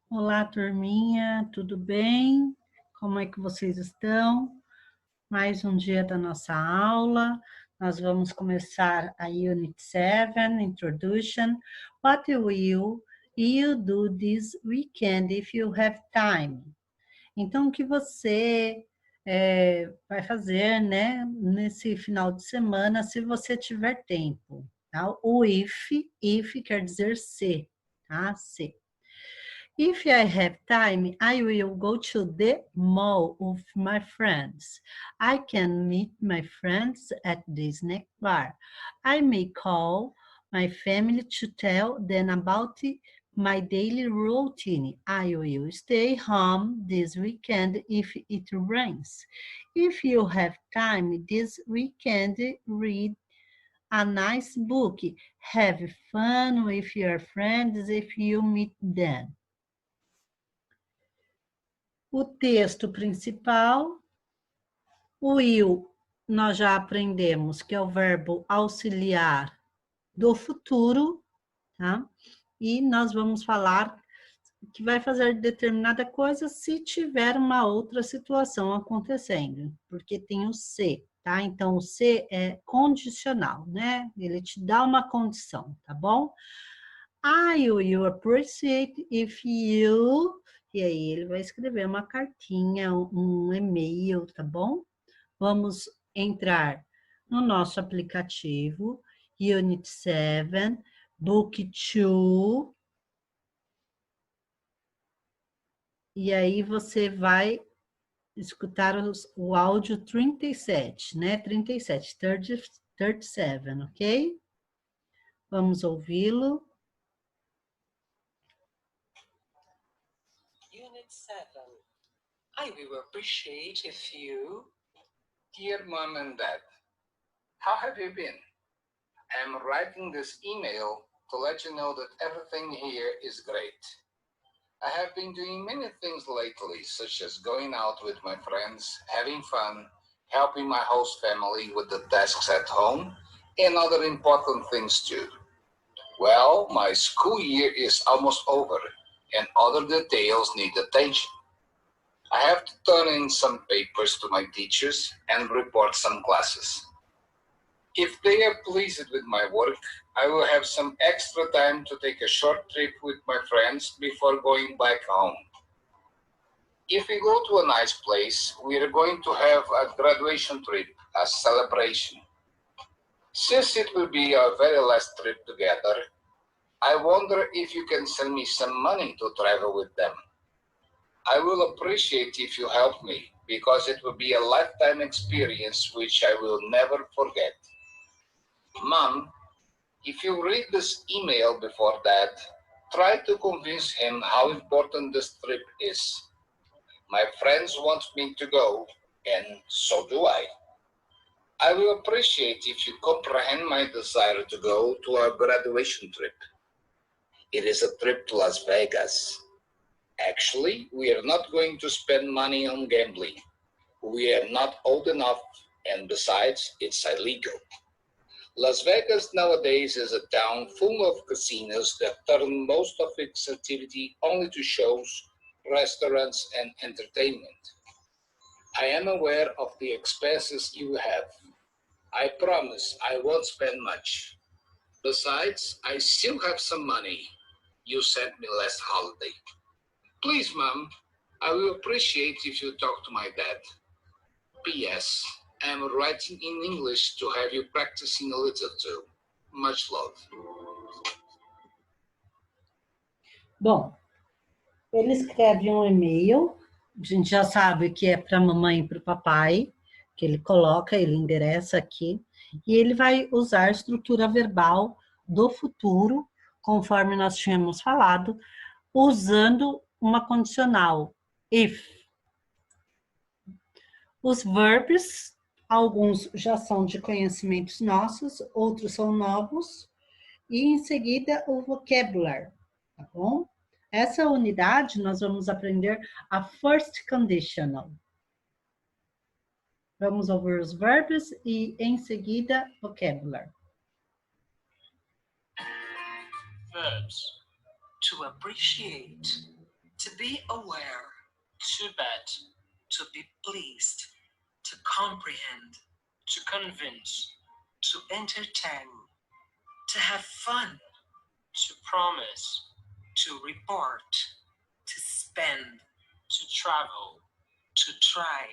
Olá, turminha, tudo bem? Como é que vocês estão? Mais um dia da nossa aula. Nós vamos começar a Unit 7, Introduction. What will you do this weekend if you have time? Então, o que você vai fazer, né, nesse final de semana, se você tiver tempo, tá? O if quer dizer se, tá? Se. If I have time, I will go to the mall with my friends. I can meet my friends at the snack bar. I may call my family to tell them about my daily routine. I will stay home this weekend if it rains. If you have time this weekend, read a nice book. Have fun with your friends if you meet them. O texto principal, o will, nós já aprendemos que é o verbo auxiliar do futuro, tá? E nós vamos falar que vai fazer determinada coisa se tiver uma outra situação acontecendo, porque tem o se, tá? Então, o se é condicional, né? Ele te dá uma condição, tá bom? I will appreciate if you... E aí ele vai escrever uma cartinha, um e-mail, tá bom? Vamos entrar no nosso aplicativo, Unit 7, Book 2. E aí você vai escutar o áudio 37, né? 37, ok? Vamos ouvi-lo. Unit 7. I will appreciate if you... Dear Mom and Dad, how have you been? I am writing this email to let you know that everything here is great. I have been doing many things lately, such as going out with my friends, having fun, helping my host family with the tasks at home, and other important things too. Well, my school year is almost over, and other details need attention. I have to turn in some papers to my teachers and report some classes. If they are pleased with my work, I will have some extra time to take a short trip with my friends before going back home. If we go to a nice place, we are going to have a graduation trip, a celebration. Since it will be our very last trip together, I wonder if you can send me some money to travel with them. I will appreciate if you help me, because it will be a lifetime experience which I will never forget. Mom, if you read this email before Dad, try to convince him how important this trip is. My friends want me to go, and so do I. I will appreciate if you comprehend my desire to go to our graduation trip. It is a trip to Las Vegas. Actually, we are not going to spend money on gambling. We are not old enough, and besides, it's illegal. Las Vegas nowadays is a town full of casinos that turn most of its activity only to shows, restaurants, and entertainment. I am aware of the expenses you have. I promise I won't spend much. Besides, I still have some money you sent me last holiday. Please, Mom, I will appreciate if you talk to my dad. P.S. I am writing in English to have you practicing a little too. Much love. Bom, ele escreve um e-mail, a gente já sabe que é para a mamãe e para o papai, que ele coloca, ele endereça aqui, e ele vai usar a estrutura verbal do futuro, conforme nós tínhamos falado, usando uma condicional, if. Os verbos, alguns já são de conhecimentos nossos, outros são novos, e em seguida o vocabulary, tá bom? Essa unidade nós vamos aprender a first conditional. Vamos ouvir os verbos e em seguida vocabulary. Verbs. To appreciate. To be aware. To bet. To be pleased. To comprehend. To convince. To entertain. To have fun. To promise. To report. To spend. To travel. To try.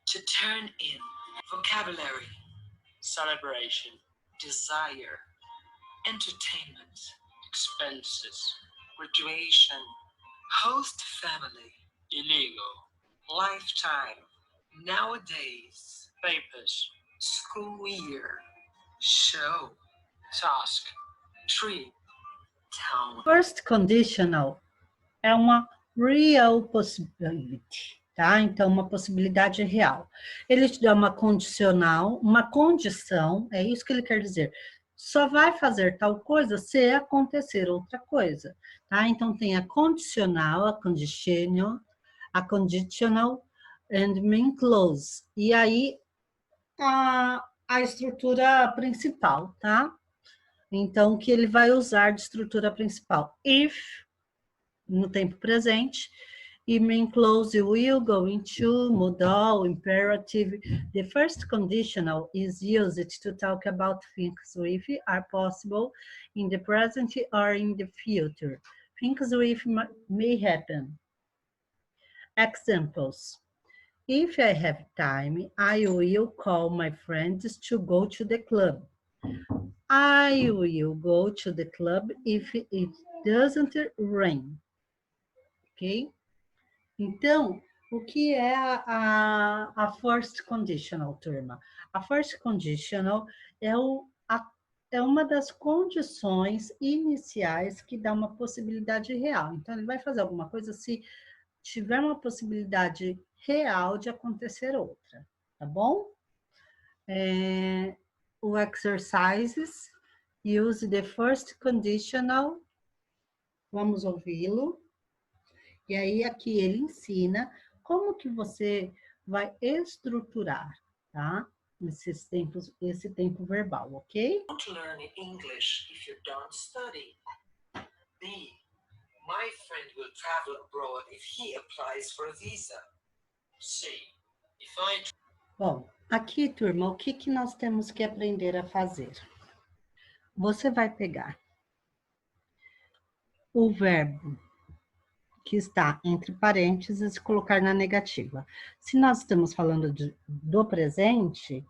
To turn in. Vocabulary. Celebration. Desire. Entertainment. Expenses. Graduation. Host family. Illegal. Lifetime. Nowadays. Papers. School year. Show. Task. Tree. Town. First conditional é uma real possibility, tá? Então, uma possibilidade real. Ele te dá uma condicional, uma condição, é isso que ele quer dizer. Só vai fazer tal coisa se acontecer outra coisa, tá? Então, tem a condicional, a conditional and main clause. E aí, a estrutura principal, tá? Então, o que ele vai usar de estrutura principal? If, no tempo presente, e main clause will, going to, modal, imperative. The first conditional is used to talk about things which are possible in the present or in the future. Things which may happen. Examples. If I have time, I will call my friends to go to the club. I will go to the club if it doesn't rain. Ok? Então, o que é a first conditional, turma? A first conditional é uma das condições iniciais que dá uma possibilidade real. Então, ele vai fazer alguma coisa se tiver uma possibilidade real de acontecer outra, tá bom? O exercises use the first conditional. Vamos ouvi-lo. E aí aqui ele ensina como que você vai estruturar, tá? Esse tempo verbal, ok? Don't learn English if you don't study. B. My friend will travel abroad if he applies for a visa. C. If I... Bom, aqui, turma, o que nós temos que aprender a fazer? Você vai pegar o verbo que está entre parênteses e colocar na negativa. Se nós estamos falando do presente,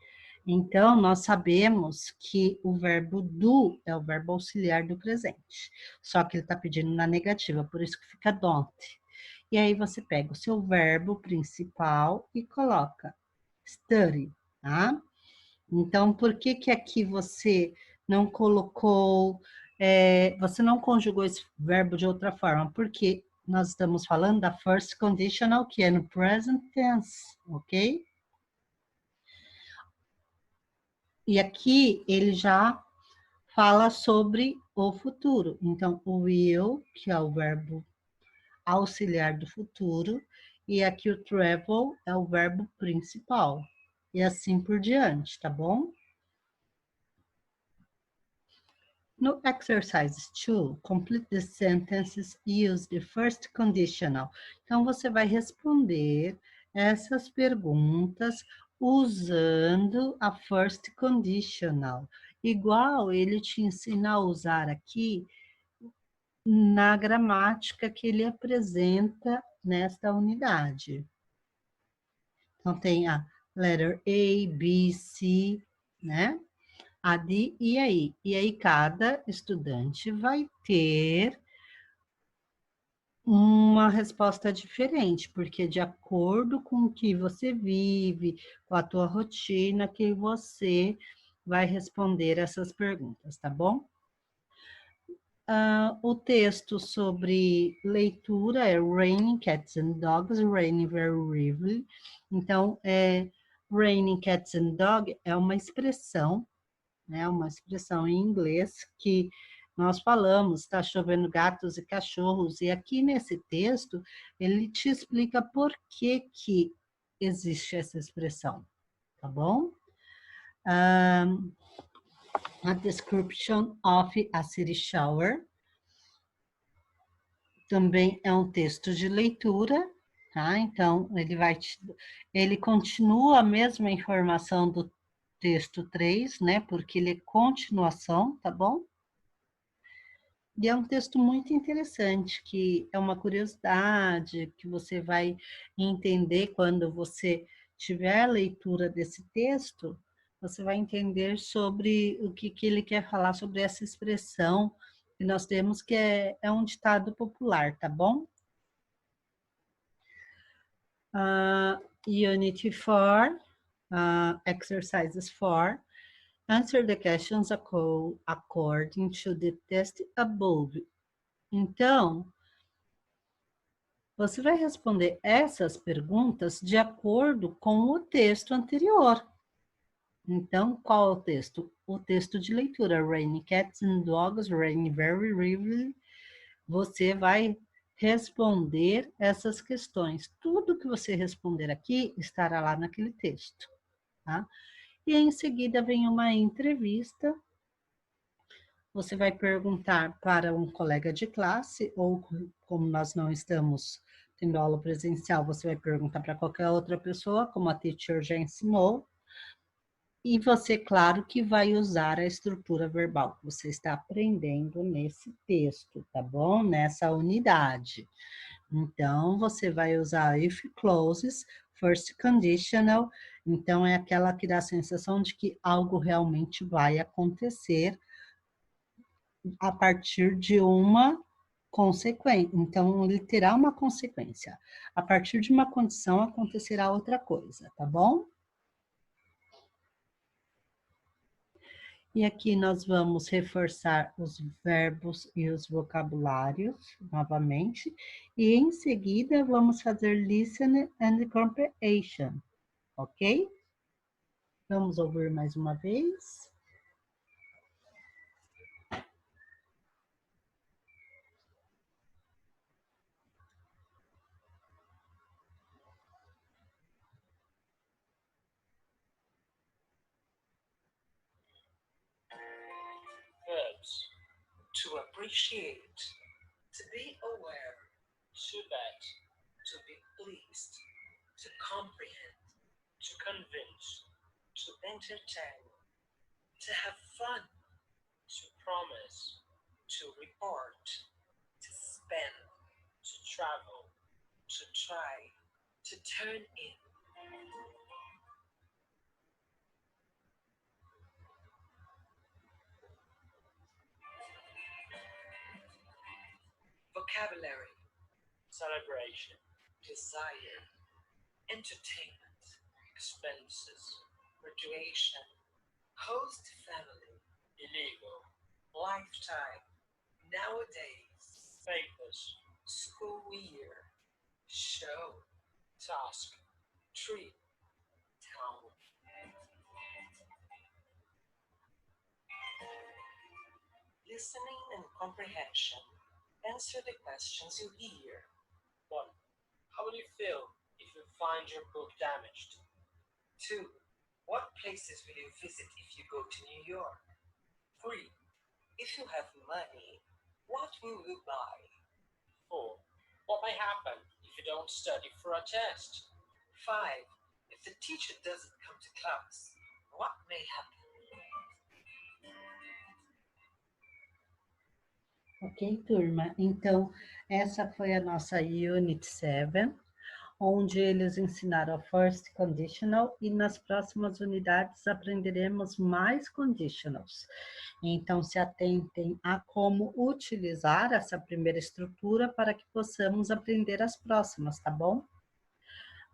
então nós sabemos que o verbo do é o verbo auxiliar do presente. Só que ele está pedindo na negativa, por isso que fica don't. E aí você pega o seu verbo principal e coloca study, tá? Então, por que que aqui você não colocou, você não conjugou esse verbo de outra forma? Porque nós estamos falando da first conditional, que é no present tense, ok? E aqui ele já fala sobre o futuro. Então, o will, que é o verbo auxiliar do futuro, e aqui o travel é o verbo principal. E assim por diante, tá bom? No exercise 2, complete the sentences, use the first conditional. Então, você vai responder essas perguntas usando a first conditional. Igual ele te ensina a usar aqui na gramática que ele apresenta nesta unidade. Então, tem a letter A, B, C, né? A D e a I. E aí, cada estudante vai ter uma resposta diferente, porque de acordo com o que você vive, com a tua rotina, que você vai responder essas perguntas, tá bom? O texto sobre leitura é Raining Cats and Dogs, Raining Very Rarely. Então, Raining Cats and Dogs é uma expressão, né, uma expressão em inglês que nós falamos, está chovendo gatos e cachorros, e aqui nesse texto ele te explica por que existe essa expressão, tá bom? A description of a city shower. também é um texto de leitura, tá? Então, ele continua a mesma informação do texto 3, né? Porque ele é continuação, tá bom? E é um texto muito interessante, que é uma curiosidade, que você vai entender quando você tiver a leitura desse texto, você vai entender sobre o que ele quer falar sobre essa expressão que nós temos, que é um ditado popular, tá bom? Unit 4, exercises 4. Answer the questions according to the text above. Então, você vai responder essas perguntas de acordo com o texto anterior. Então, qual é o texto? O texto de leitura. Rain cats and dogs, rain very rarely. Você vai responder essas questões. Tudo que você responder aqui estará lá naquele texto, tá? E em seguida vem uma entrevista. Você vai perguntar para um colega de classe, ou como nós não estamos tendo aula presencial, você vai perguntar para qualquer outra pessoa, como a teacher já ensinou. E você, claro, que vai usar a estrutura verbal que você está aprendendo nesse texto, tá bom? Nessa unidade. Então, você vai usar if clauses, first conditional. Então, é aquela que dá a sensação de que algo realmente vai acontecer a partir de uma consequência. Então, ele terá uma consequência. A partir de uma condição, acontecerá outra coisa, tá bom? E aqui nós vamos reforçar os verbos e os vocabulários novamente. E em seguida vamos fazer listen and comprehension, ok? Vamos ouvir mais uma vez. Verbs. To appreciate. To be aware. To bet. To be pleased. To comprehend. To convince. To entertain. To have fun. To promise. To report. To spend. To travel. To try. To turn in. Vocabulary. Celebration. Desire. Entertainment. Expenses. Graduation. Host family. Illegal. Lifetime. Nowadays. Famous. School year. Show. Task. Tree. Town. Listening and comprehension. Answer the questions you hear. 1. How will you feel if you find your book damaged? 2. What places will you visit if you go to New York? 3. If you have money, what will you buy? 4. What may happen if you don't study for a test? 5. If the teacher doesn't come to class, what may happen? Ok, turma? Então, essa foi a nossa Unit 7, onde eles ensinaram a First Conditional e nas próximas unidades aprenderemos mais conditionals. Então, se atentem a como utilizar essa primeira estrutura para que possamos aprender as próximas, tá bom?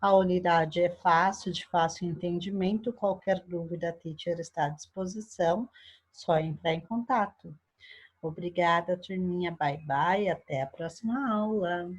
A unidade é fácil, de fácil entendimento, qualquer dúvida, a teacher está à disposição, só entrar em contato. Obrigada, turminha. Bye, bye. Até a próxima aula.